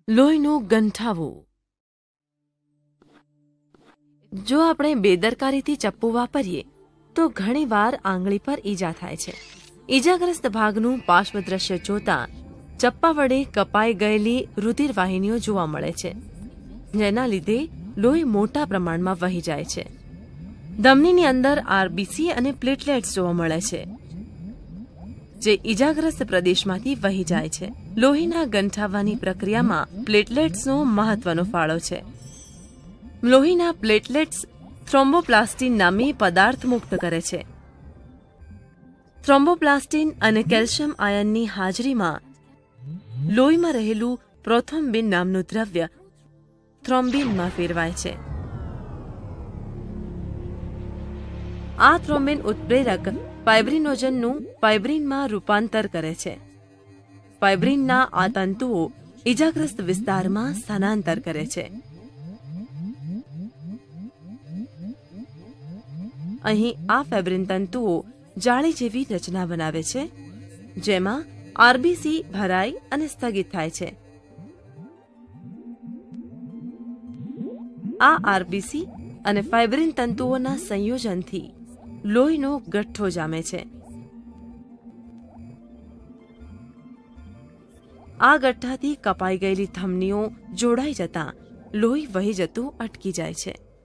લોહીનું ગંઠાવું. જો આપણે બેદરકારીથી ચપ્પુ વાપરીએ તો ઘણીવાર આંગળી પર ઈજા થાય છે. ઈજાગ્રસ્ત ભાગનું પાર્શ્વદ્રશ્ય જોતા ચપ્પા વડે કપાઈ ગયેલી રુધિરવાહિનીઓ જોવા મળે છે, જેના લીધે લોહી મોટા પ્રમાણમાં વહી જાય છે. ધમનીની અંદર આરબીસી અને પ્લેટલેટ્સ જોવા મળે છે, જે ઈજાગ્રસ્ત પ્રદેશમાંથી વહી જાય છે. લોહીના ગંઠાવવાની પ્રક્રિયામાં પ્લેટલેટ્સનો મહત્વનો ફાળો છે. લોહીના પ્લેટલેટ્સ થ્રોમ્બોપ્લાસ્ટિન નામી પદાર્થ મુક્ત કરે છે. થ્રોમ્બોપ્લાસ્ટિન અને કેલ્શિયમ આયનની હાજરીમાં લોહીમાં રહેલું પ્રોથ્રોમ્બિન નામનું દ્રવ્ય થ્રોમ્બિનમાં ફેરવાય છે. આ થ્રોમ્બિન ઉત્પ્રેરક ફાઇબ્રિનોજનનું ફાઇબ્રિનમાં રૂપાંતર કરે છે. ફાઇબ્રિનના આ તંતુઓ ઈજાગ્રસ્ત વિસ્તારમાં સ્થાનાંતર કરે છે. અહીં આ ફાઇબ્રિન તંતુઓ જાળી જેવી રચના બનાવે છે, જેમાં આરબીસી ભરાય અને સ્થગિત થાય છે. આ આરબીસી અને ફાઇબ્રિન તંતુઓના સંયોજનથી લોહીનો ગઠ્ઠો જામે છે. આ ગઠ્ઠાથી કપાઈ ગયેલી ધમનીઓ જોડાઈ જતાં લોહી વહી જતું અટકી જાય છે.